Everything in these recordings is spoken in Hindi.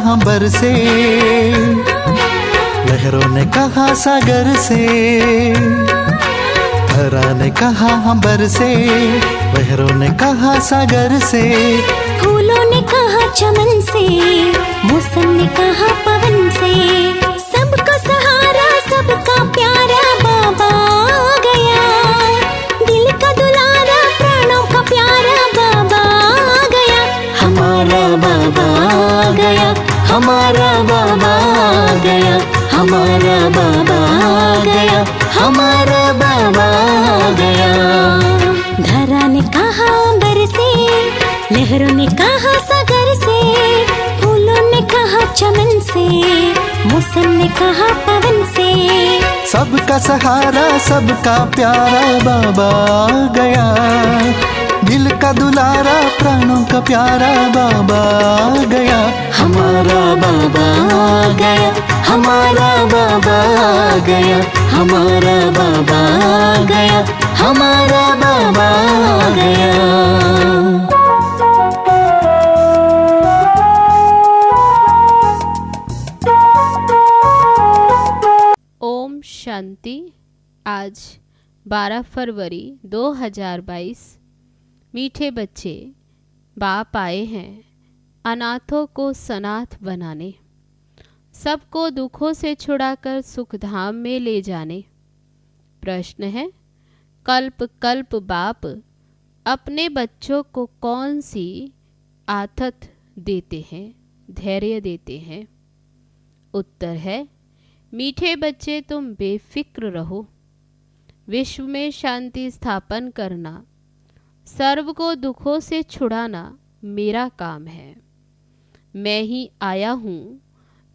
कहा बरसे, लहरों ने कहा सागर से। धरा ने कहा हम बरसे, लहरों ने कहा सागर से। फूलों ने कहा चमन से, मौसम ने कहा पवन से। सबका सहारा सबका प्यारा बाबा आ गया, दिल का दुलारा प्राणों का प्यारा बाबा आ गया। हमारा बाबा आ गया, हमारा बाबा आ गया, हमारा बाबा आ गया, हमारा बाबा आ गया। धरा ने कहा बरसे, लहरों ने कहा सागर से। फूलों ने कहा चमन से, मौसम ने कहा पवन से। सबका सहारा सबका प्यारा बाबा आ गया, दिल का दुलारा प्राणों का प्यारा बाबा आ गया। हमारा बाबा आ गया, हमारा बाबा आ गया, हमारा बाबा आ गया, हमारा बाबा आ गया। ओम शांति। आज 12 फरवरी 2022। मीठे बच्चे, बाप आए हैं अनाथों को सनाथ बनाने, सबको दुखों से छुड़ाकर सुख धाम में ले जाने। प्रश्न है, कल्प कल्प बाप अपने बच्चों को कौन सी आदत देते हैं, धैर्य देते हैं? उत्तर है, मीठे बच्चे तुम बेफिक्र रहो, विश्व में शांति स्थापन करना, सर्व को दुखों से छुड़ाना मेरा काम है। मैं ही आया हूँ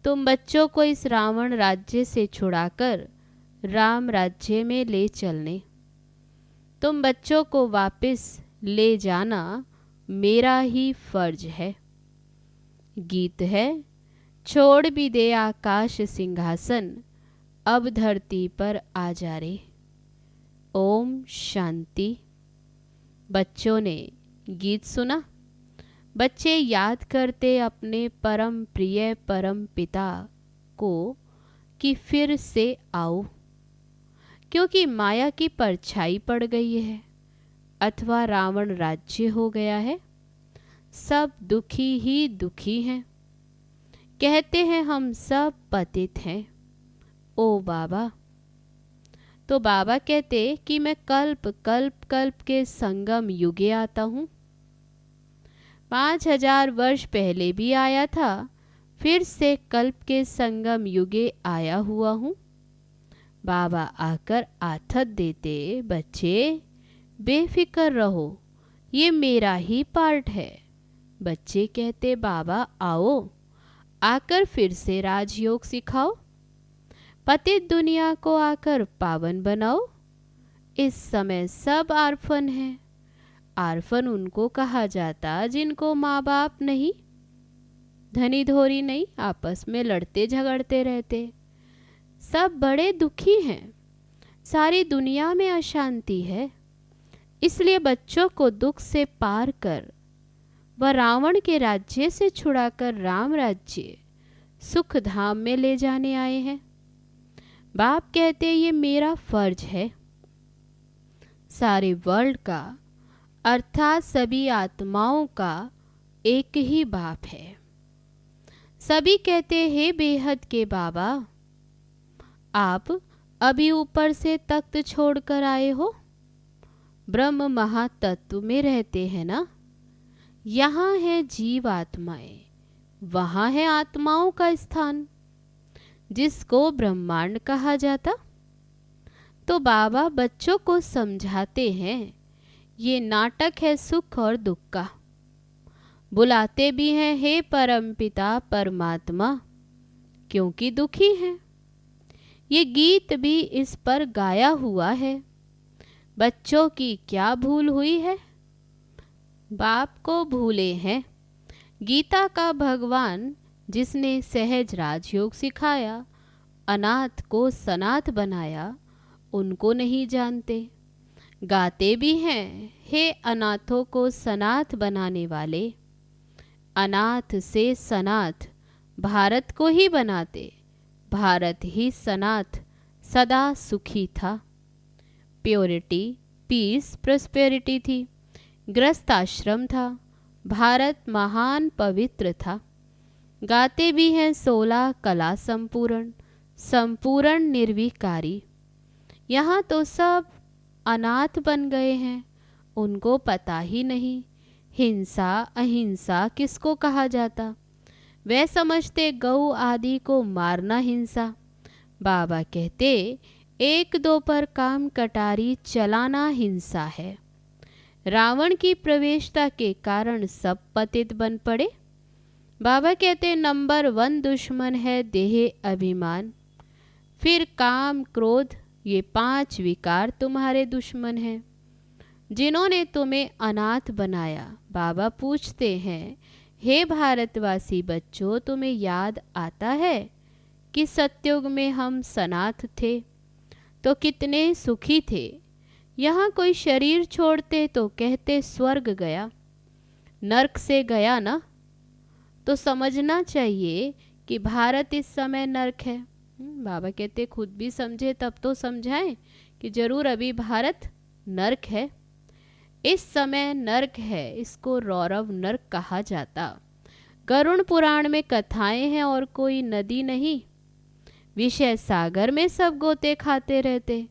तुम बच्चों को इस रावण राज्य से छुड़ाकर राम राज्य में ले चलने। तुम बच्चों को वापस ले जाना मेरा ही फर्ज है। गीत है, छोड़ भी दे आकाश सिंहासन, अब धरती पर आ जा रे। ओम शांति। बच्चों ने गीत सुना। बच्चे याद करते अपने परम प्रिय परम पिता को कि फिर से आओ, क्योंकि माया की परछाई पड़ गई है अथवा रावण राज्य हो गया है। सब दुखी ही दुखी हैं, कहते हैं हम सब पतित हैं। ओ बाबा, तो बाबा कहते कि मैं कल्प कल्प कल्प के संगम युगे आता हूँ। 5000 वर्ष पहले भी आया था, फिर से कल्प के संगम युगे आया हुआ हूँ। बाबा आकर आथत देते, बच्चे बेफिक्र रहो, ये मेरा ही पार्ट है। बच्चे कहते, बाबा आओ, आकर फिर से राजयोग सिखाओ, पतित दुनिया को आकर पावन बनाओ। इस समय सब आर्फन हैं। आर्फन उनको कहा जाता जिनको माँ बाप नहीं, धनी धोरी नहीं, आपस में लड़ते झगड़ते रहते। सब बड़े दुखी हैं, सारी दुनिया में अशांति है। इसलिए बच्चों को दुख से पार कर व रावण के राज्य से छुड़ाकर राम राज्य सुख धाम में ले जाने आए हैं। बाप कहते ये मेरा फर्ज है। सारे वर्ल्ड का अर्थात सभी आत्माओं का एक ही बाप है। सभी कहते हे बेहद के बाबा, आप अभी ऊपर से तख्त छोड़कर आए हो, ब्रह्म महातत्व में रहते हैं ना। यहाँ है जीव आत्माएं, वहाँ है आत्माओं का स्थान, जिसको ब्रह्मांड कहा जाता। तो बाबा बच्चों को समझाते हैं ये नाटक है सुख और दुख का। बुलाते भी हैं हे परमपिता परमात्मा, क्योंकि दुखी हैं। ये गीत भी इस पर गाया हुआ है। बच्चों की क्या भूल हुई है, बाप को भूले हैं। गीता का भगवान जिसने सहज राजयोग सिखाया, अनाथ को सनाथ बनाया, उनको नहीं जानते। गाते भी हैं हे अनाथों को सनाथ बनाने वाले, अनाथ से सनाथ भारत को ही बनाते, भारत ही सनाथ सदा सुखी था। प्योरिटी, पीस, प्रोस्पेरिटी थी। गृहस्थ आश्रम था। भारत महान पवित्र था। गाते भी हैं 16 कला संपूर्ण, संपूर्ण निर्विकारी। यहाँ तो सब अनाथ बन गए हैं, उनको पता ही नहीं हिंसा अहिंसा किसको कहा जाता। वे समझते गऊ आदि को मारना हिंसा। बाबा कहते 1-2 पर काम कटारी चलाना हिंसा है। रावण की प्रवेशता के कारण सब पतित बन पड़े। बाबा कहते नंबर 1 दुश्मन है देह अभिमान। फिर काम क्रोध, ये 5 विकार तुम्हारे दुश्मन हैं, जिन्होंने तुम्हें अनाथ बनाया। बाबा पूछते हैं, हे भारतवासी बच्चों, तुम्हें याद आता है कि सतयुग में हम सनाथ थे तो कितने सुखी थे। यहाँ कोई शरीर छोड़ते तो कहते स्वर्ग गया, नरक से गया ना। तो समझना चाहिए कि भारत इस समय नरक है। बाबा कहते खुद भी समझे तब तो समझाएं कि जरूर अभी भारत नरक है। इस समय नरक है, इसको रौरव नरक कहा जाता। गरुड़ पुराण में कथाएं हैं और कोई नदी नहीं। विषय सागर में सब गोते खाते रहते,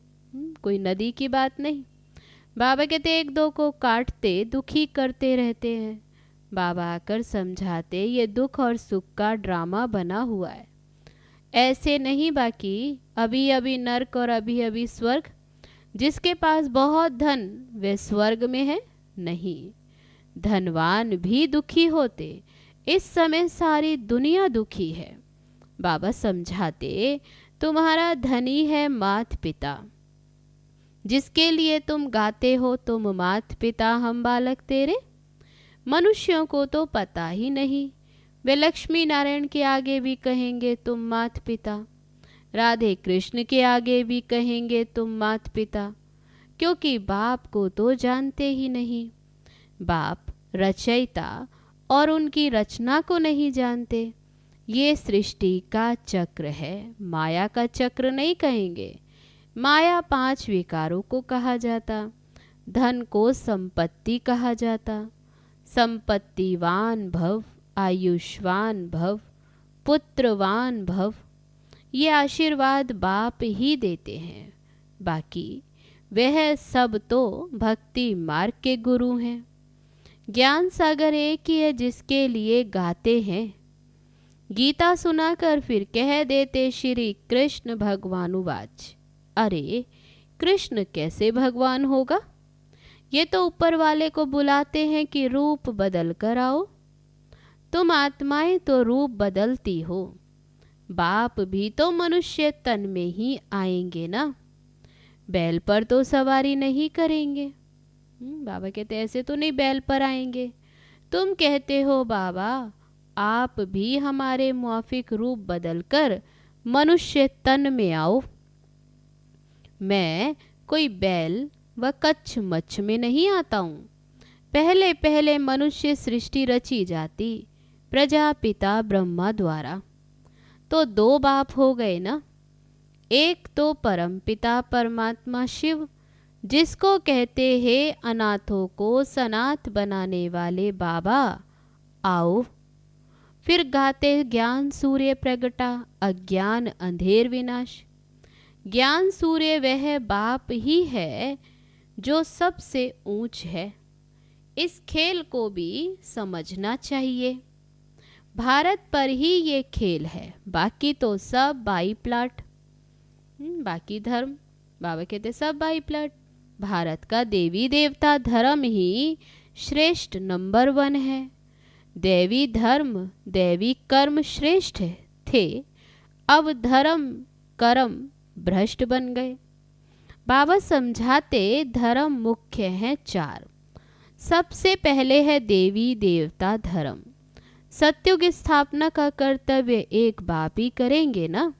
कोई नदी की बात नहीं। बाबा कहते 1-2 को काटते दुखी करते रहते हैं। बाबा आकर समझाते ये दुख और सुख का ड्रामा बना हुआ है, ऐसे नहीं। बाकी अभी अभी नरक और अभी अभी स्वर्ग। जिसके पास बहुत धन वे स्वर्ग में है नहीं। धनवान भी दुखी होते, इस समय सारी दुनिया दुखी है। बाबा समझाते तुम्हारा धनी है मात पिता, जिसके लिए तुम गाते हो तुम मात पिता हम बालक तेरे। मनुष्यों को तो पता ही नहीं, वे लक्ष्मी नारायण के आगे भी कहेंगे तुम मात पिता, राधे कृष्ण के आगे भी कहेंगे तुम मात पिता, क्योंकि बाप को तो जानते ही नहीं। बाप रचयिता और उनकी रचना को नहीं जानते। ये सृष्टि का चक्र है, माया का चक्र नहीं कहेंगे। माया 5 विकारों को कहा जाता। धन को संपत्ति कहा जाता। संपत्तिवान भव, आयुष्वान भव, पुत्रवान भव, ये आशीर्वाद बाप ही देते हैं। बाकी वह सब तो भक्ति मार्ग के गुरु हैं। ज्ञान सागर एक ही है जिसके लिए गाते हैं। गीता सुनाकर फिर कह देते श्री कृष्ण भगवानुवाच। अरे कृष्ण कैसे भगवान होगा? ये तो ऊपर वाले को बुलाते हैं कि रूप बदल कर आओ। तुम आत्माएं तो रूप बदलती हो, बाप भी तो मनुष्य तन में ही आएंगे ना, बैल पर तो सवारी नहीं करेंगे। बाबा कहते ऐसे तो नहीं बैल पर आएंगे। तुम कहते हो बाबा आप भी हमारे मुआफिक रूप बदलकर मनुष्य तन में आओ। मैं कोई बैल व कच्छ मच्छ में नहीं आता हूँ। पहले पहले मनुष्य सृष्टि रची जाती प्रजापिता ब्रह्मा द्वारा। तो 2 बाप हो गए ना। एक तो परम पिता परमात्मा शिव, जिसको कहते हैं अनाथों को सनाथ बनाने वाले बाबा आओ। फिर गाते ज्ञान सूर्य प्रगटा, अज्ञान अंधेर विनाश। ज्ञान सूर्य वह बाप ही है जो सबसे ऊंच है। इस खेल को भी समझना चाहिए। भारत पर ही ये खेल है, बाकी तो सब बाई प्लाट। बाकी धर्म बाबा कहते सब बाई प्लाट। भारत का देवी देवता धर्म ही श्रेष्ठ नंबर 1 है। देवी धर्म दैवी कर्म श्रेष्ठ थे, अब धर्म कर्म भ्रष्ट बन गए। बाबा समझाते धर्म मुख्य हैं 4। सबसे पहले है देवी देवता धर्म। सत्युग स्थापना का कर्तव्य एक बाप ही करेंगे ना,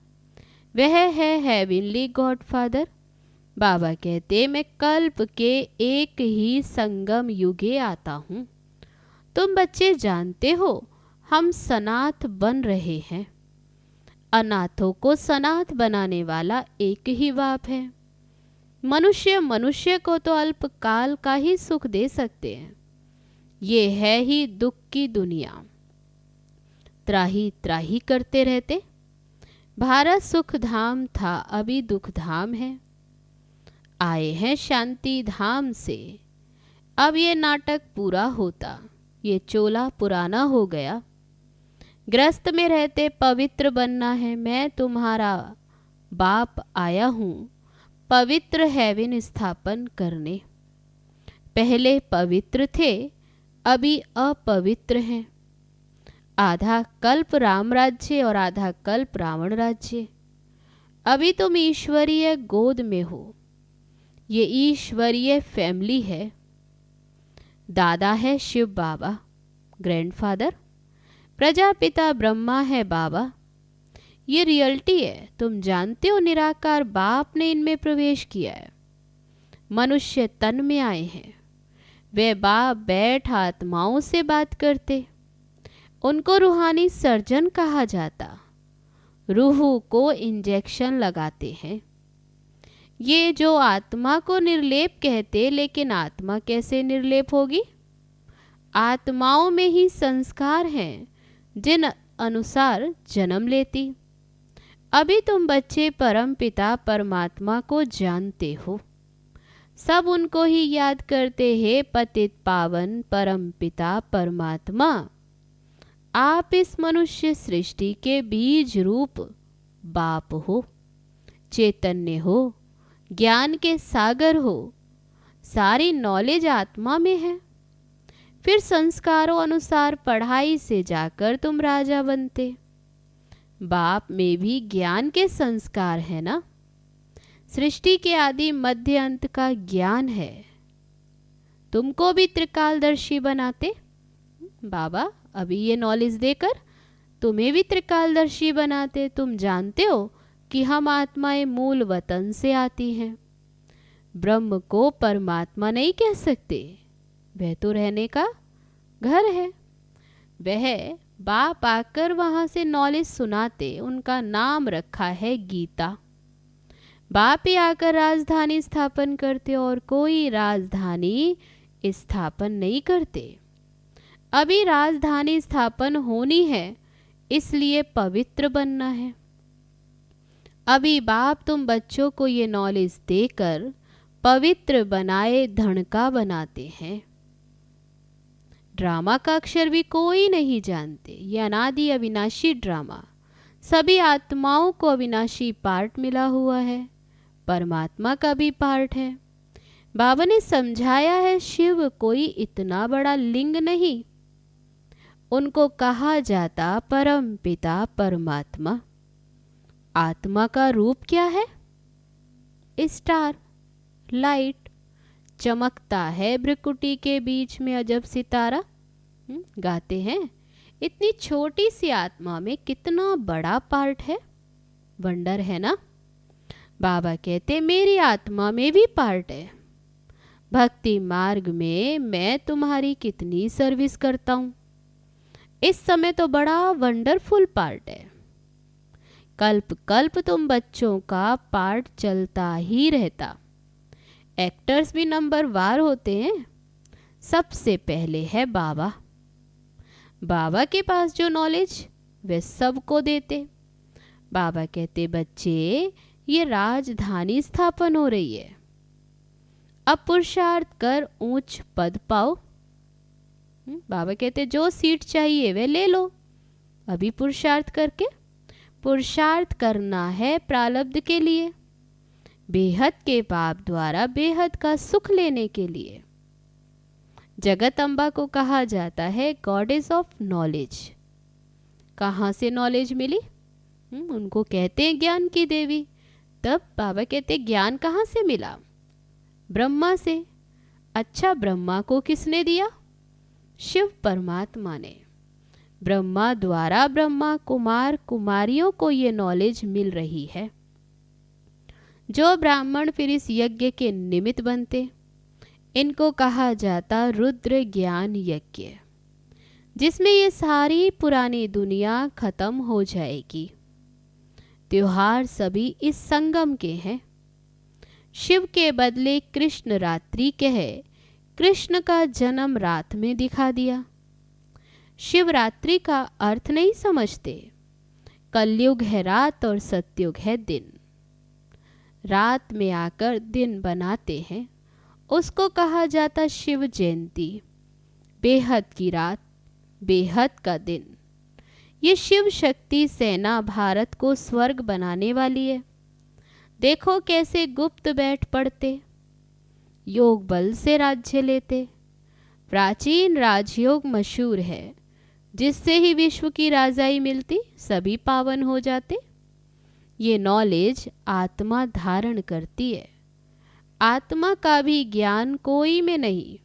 वह है हेवनली गॉडफादर। बाबा कहते मैं कल्प के एक ही संगम युगे आता हूँ। तुम बच्चे जानते हो हम सनाथ बन रहे हैं। अनाथों को सनाथ बनाने वाला एक ही बाप है। मनुष्य मनुष्य को तो अल्पकाल का ही सुख दे सकते हैं। ये है ही दुख की दुनिया। त्राही त्राही करते रहते। भारत सुख धाम था, अभी दुख धाम है। आए हैं शांति धाम से, अब ये नाटक पूरा होता। ये चोला पुराना हो गया। ग्रस्त में रहते पवित्र बनना है। मैं तुम्हारा बाप आया हूँ पवित्र हेवन स्थापन करने। पहले पवित्र थे, अभी अपवित्र हैं। आधा कल्प राम राज्य और आधा कल्प रावण राज्य। अभी तुम ईश्वरीय गोद में हो। ये ईश्वरीय फैमिली है। दादा है शिव बाबा, ग्रैंडफादर। प्रजापिता ब्रह्मा है बाबा। ये रियलिटी है। तुम जानते हो निराकार बाप ने इनमें प्रवेश किया है। मनुष्य तन में आए हैं। वे बाप बैठ आत्माओं से बात करते। उनको रूहानी सर्जन कहा जाता। रूह को इंजेक्शन लगाते हैं। ये जो आत्मा को निर्लेप कहते, लेकिन आत्मा कैसे निर्लेप होगी? आत्माओं में ही संस्कार हैं जिन अनुसार जन्म लेती। अभी तुम बच्चे परम पिता परमात्मा को जानते हो। सब उनको ही याद करते हैं। पतित पावन परम पिता परमात्मा, आप इस मनुष्य सृष्टि के बीज रूप बाप हो। चैतन्य हो, ज्ञान के सागर हो। सारी नॉलेज आत्मा में है। फिर संस्कारों अनुसार पढ़ाई से जाकर तुम राजा बनते। बाप में भी ज्ञान के संस्कार है ना। सृष्टि के आदि मध्य अंत का ज्ञान है। तुमको भी त्रिकालदर्शी बनाते। बाबा अभी ये नॉलेज देकर तुम्हें भी त्रिकालदर्शी बनाते। तुम जानते हो कि हम आत्माएं मूल वतन से आती हैं। ब्रह्म को परमात्मा नहीं कह सकते। वह तो रहने का घर है। वह बाप आकर वहाँ से नॉलेज सुनाते। उनका नाम रखा है गीता। बाप ही आकर राजधानी स्थापन करते और कोई राजधानी स्थापन नहीं करते। अभी राजधानी स्थापन होनी है, इसलिए पवित्र बनना है। अभी बाप तुम बच्चों को ये नॉलेज देकर पवित्र बनाए धन का बनाते हैं। ड्रामा का अक्षर भी कोई नहीं जानते। ये अनादि अविनाशी ड्रामा। सभी आत्माओं को अविनाशी पार्ट मिला हुआ है। परमात्मा का भी पार्ट है। बाबा ने समझाया है शिव कोई इतना बड़ा लिंग नहीं। उनको कहा जाता परम पिता परमात्मा। आत्मा का रूप क्या है? Star, light. चमकता है भ्रिकुटी के बीच में अजब सितारा। गाते हैं इतनी छोटी सी आत्मा में कितना बड़ा पार्ट है। वंडर है ना। बाबा कहते मेरी आत्मा में भी पार्ट है। भक्ति मार्ग में मैं तुम्हारी कितनी सर्विस करता हूँ। इस समय तो बड़ा वंडरफुल पार्ट है। कल्प कल्प तुम बच्चों का पार्ट चलता ही रहता। एक्टर्स भी नंबर वार होते हैं। सबसे पहले है बाबा। बाबा के पास जो नॉलेज वे सबको देते। बाबा कहते बच्चे ये राजधानी स्थापन हो रही है। अब पुरुषार्थ कर ऊंच पद पाओ। बाबा कहते जो सीट चाहिए वे ले लो। अभी पुरुषार्थ करके पुरुषार्थ करना है प्रारब्ध के लिए, बेहद के पाप द्वारा बेहद का सुख लेने के लिए। जगत अम्बा को कहा जाता है गॉडेस ऑफ नॉलेज। कहाँ से नॉलेज मिली? उनको कहते हैं ज्ञान की देवी। तब बाबा कहते ज्ञान कहाँ से मिला? ब्रह्मा से। अच्छा, ब्रह्मा को किसने दिया? शिव परमात्मा ने। ब्रह्मा द्वारा ब्रह्मा कुमार कुमारियों को ये नॉलेज मिल रही है। जो ब्राह्मण फिर इस यज्ञ के निमित्त बनते, इनको कहा जाता रुद्र ज्ञान यज्ञ। जिसमें ये सारी पुरानी दुनिया खत्म हो जाएगी। त्योहार सभी इस संगम के हैं। शिव के बदले कृष्ण रात्रि कह कृष्ण का जन्म रात में दिखा दिया। शिवरात्रि का अर्थ नहीं समझते। कलयुग है रात और सतयुग है दिन। रात में आकर दिन बनाते हैं, उसको कहा जाता शिव जयंती। बेहद की रात, बेहद का दिन। ये शिव शक्ति सेना भारत को स्वर्ग बनाने वाली है। देखो कैसे गुप्त बैठ पड़ते, योग बल से राज्य लेते। प्राचीन राजयोग मशहूर है, जिससे ही विश्व की राजाई मिलती, सभी पावन हो जाते। ये नॉलेज आत्मा धारण करती है। आत्मा का भी ज्ञान कोई में नहीं,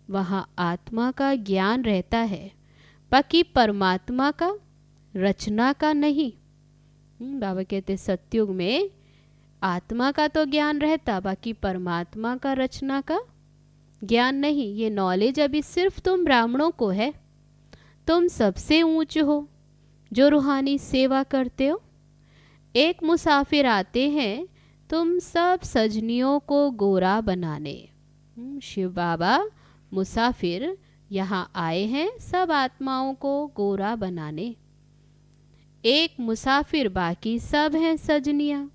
वहाँ आत्मा का ज्ञान रहता है, बाकी परमात्मा का, रचना का नहीं। बाबा कहते सतयुग में आत्मा का तो ज्ञान रहता, बाकी परमात्मा का, रचना का ज्ञान नहीं। ये नॉलेज अभी सिर्फ तुम ब्राह्मणों को है। तुम सबसे ऊंच हो जो रूहानी सेवा करते हो। एक मुसाफिर आते हैं तुम सब सजनियों को गोरा बनाने। शिव बाबा मुसाफिर यहाँ आए हैं सब आत्माओं को गोरा बनाने। एक मुसाफिर, बाकी सब हैं सजनियाँ।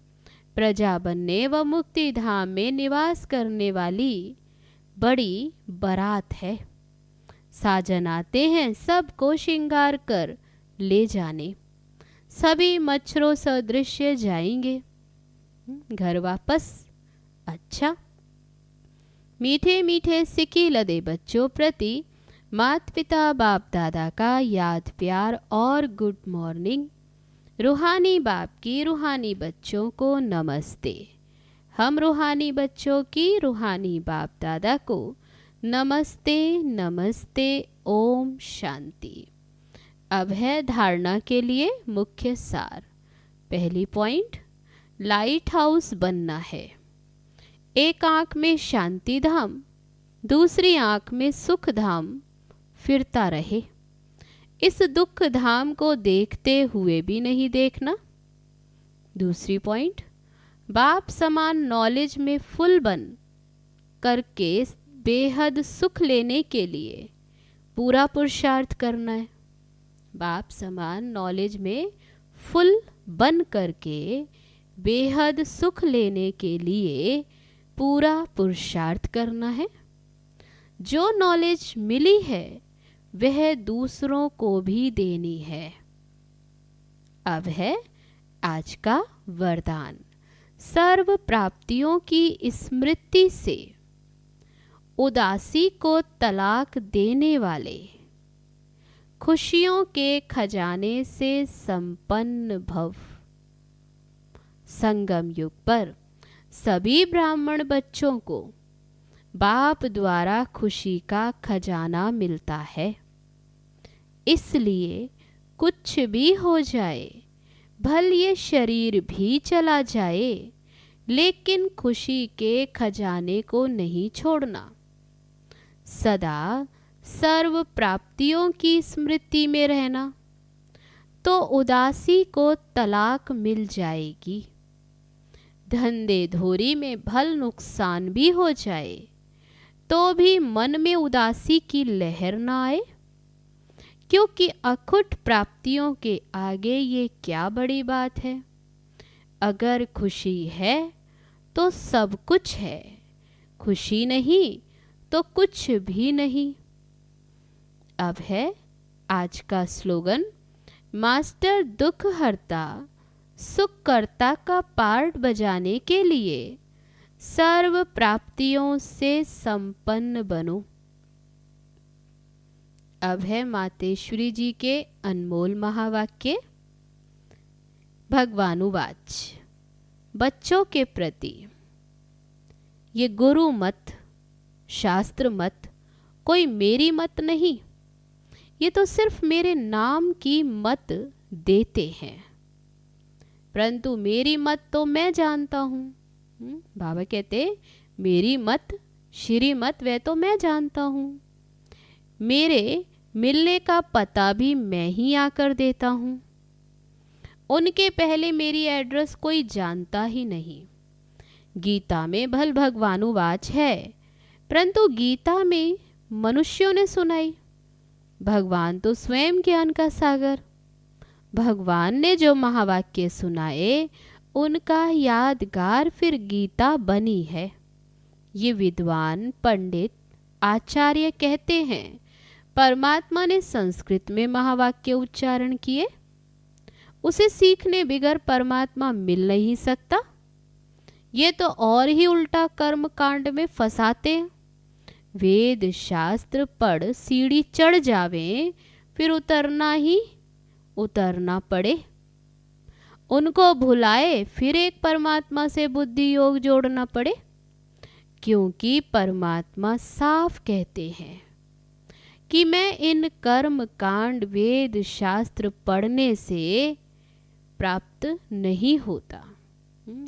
प्रजा बनने व मुक्ति धाम में निवास करने वाली बड़ी बारात है। साजन आते हैं सबको श्रृंगार कर ले जाने। सभी मच्छरों सदृश्य जाएंगे घर वापस। अच्छा, मीठे मीठे सिक्की लदे बच्चों प्रति माता पिता बाप दादा का याद प्यार और गुड मॉर्निंग। रूहानी बाप की रूहानी बच्चों को नमस्ते। हम रूहानी बच्चों की रूहानी बाप दादा को नमस्ते नमस्ते। ओम शांति। अब है धारणा के लिए मुख्य सार। पहली पॉइंट, लाइट हाउस बनना है। एक आंख में शांति धाम, दूसरी आंख में सुख धाम फिरता रहे। इस दुख धाम को देखते हुए भी नहीं देखना। दूसरी पॉइंट, बाप समान नॉलेज में फुल बन करके बेहद सुख लेने के लिए पूरा पुरुषार्थ करना है। बाप समान नॉलेज में फुल बन करके बेहद सुख लेने के लिए पूरा पुरुषार्थ करना है। जो नॉलेज मिली है वह दूसरों को भी देनी है। अब है आज का वरदान। सर्व प्राप्तियों की स्मृति से उदासी को तलाक देने वाले, खुशियों के खजाने से संपन्न भव। संगम युग पर सभी ब्राह्मण बच्चों को बाप द्वारा खुशी का खजाना मिलता है। इसलिए कुछ भी हो जाए, भल ये शरीर भी चला जाए, लेकिन खुशी के खजाने को नहीं छोड़ना। सदा सर्व प्राप्तियों की स्मृति में रहना, तो उदासी को तलाक मिल जाएगी। धंधे धोरी में भल नुकसान भी हो जाए, तो भी मन में उदासी की लहर ना आए, क्योंकि अखुट प्राप्तियों के आगे ये क्या बड़ी बात है। अगर खुशी है तो सब कुछ है, खुशी नहीं तो कुछ भी नहीं। अब है आज का स्लोगन। मास्टर दुख हरता सुख करता का पार्ट बजाने के लिए सर्व प्राप्तियों से संपन्न बनो। अब है मातेश्वरी जी के अनमोल महावाक्य। भगवानुवाच। बच्चों के प्रति ये गुरु मत, शास्त्र मत, कोई मेरी मत नहीं, ये तो सिर्फ मेरे नाम की मत देते हैं, परंतु मेरी मत तो मैं जानता हूँ। बाबा कहते मेरी मत, श्री मत, वह तो मैं जानता हूँ। मेरे मिलने का पता भी मैं ही आकर देता हूँ। उनके पहले मेरी एड्रेस कोई जानता ही नहीं। गीता में भल भगवानुवाच है, परंतु गीता में मनुष्यों ने सुनाई। भगवान तो स्वयं ज्ञान का सागर। भगवान ने जो महावाक्य सुनाए उनका यादगार फिर गीता बनी है। ये विद्वान पंडित आचार्य कहते हैं परमात्मा ने संस्कृत में महावाक्य उच्चारण किए। उसे सीखने बिगर परमात्मा मिल नहीं सकता। ये तो और ही उल्टा कर्म कांड में फंसाते हैं। वेद शास्त्र पढ़ सीढ़ी चढ़ जावे, फिर उतरना पड़े। उनको भुलाए फिर एक परमात्मा से बुद्धि योग जोड़ना पड़े, क्योंकि परमात्मा साफ कहते हैं कि मैं इन कर्म कांड वेद शास्त्र पढ़ने से प्राप्त नहीं होता।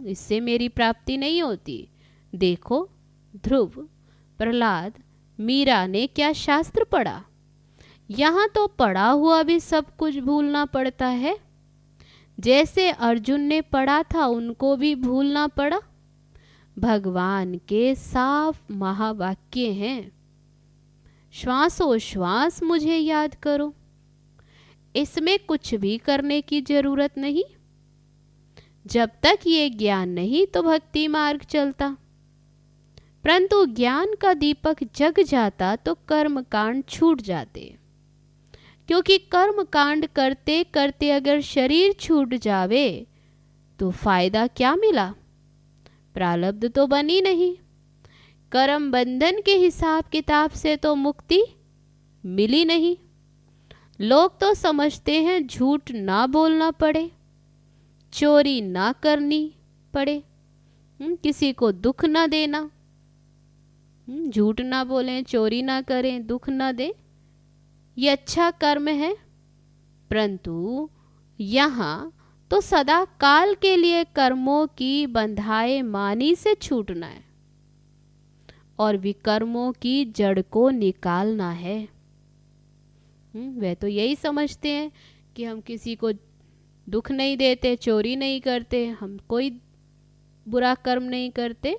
इससे मेरी प्राप्ति नहीं होती। देखो ध्रुव, प्रहलाद, मीरा ने क्या शास्त्र पढ़ा। यहाँ तो पढ़ा हुआ भी सब कुछ भूलना पड़ता है। जैसे अर्जुन ने पढ़ा था उनको भी भूलना पड़ा। भगवान के साफ महावाक्य हैं, श्वासोश्वास मुझे याद करो। इसमें कुछ भी करने की जरूरत नहीं। जब तक ये ज्ञान नहीं तो भक्ति मार्ग चलता, परंतु ज्ञान का दीपक जग जाता तो कर्म कांड छूट जाते। क्योंकि कर्म कांड करते करते अगर शरीर छूट जावे तो फायदा क्या मिला? प्रारब्ध तो बनी नहीं। कर्म बंधन के हिसाब किताब से तो मुक्ति मिली नहीं। लोग तो समझते हैं झूठ ना बोलना पड़े, चोरी ना करनी पड़े, किसी को दुख ना देना, झूठ ना बोलें, चोरी ना करें, दुख ना दे, ये अच्छा कर्म है। परंतु यहाँ तो सदा काल के लिए कर्मों की बंधाए मानी से छूटना है और विकर्मों की जड़ को निकालना है। वे तो यही समझते हैं कि हम किसी को दुख नहीं देते, चोरी नहीं करते, हम कोई बुरा कर्म नहीं करते।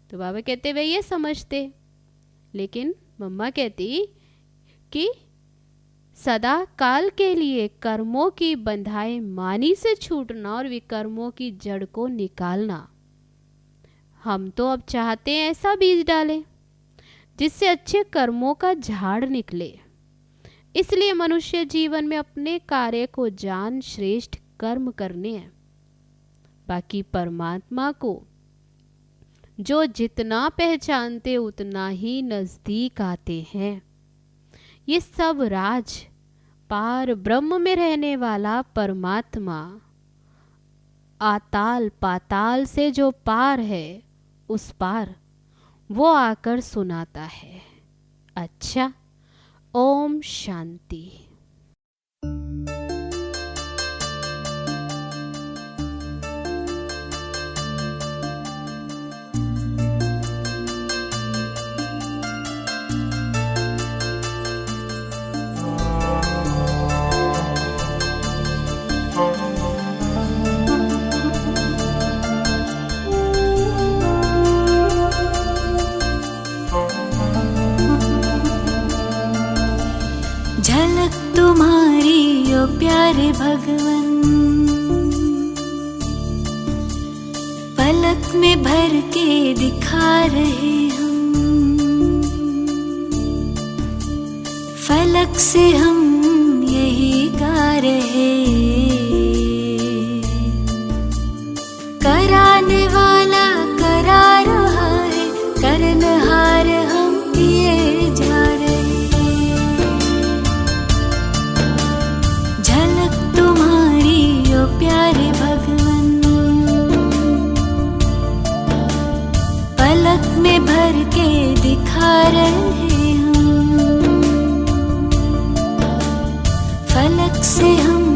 तो बाबा कहते वे ये समझते, लेकिन मम्मा कहती कि सदा काल के लिए कर्मों की बंधाए मानी से छूटना और विकर्मों की जड़ को निकालना। हम तो अब चाहते हैं ऐसा बीज डालें जिससे अच्छे कर्मों का झाड़ निकले। इसलिए मनुष्य जीवन में अपने कार्य को जान श्रेष्ठ कर्म करने हैं। बाकी परमात्मा को जो जितना पहचानते उतना ही नजदीक आते हैं। ये सब राज पार ब्रह्म में रहने वाला परमात्मा आताल पाताल से जो पार है उस पार वो आकर सुनाता है। अच्छा, ओम शांति। झलक तुम्हारी ओ प्यारे भगवन, पलक में भर के दिखा रहे हम। फलक से हम यही गा रहे, कराने वाला करा रहा है, करनहार हम किए जा रहे। प्यारे भगवन, पलक में भर के दिखा रहे हम। फलक से हम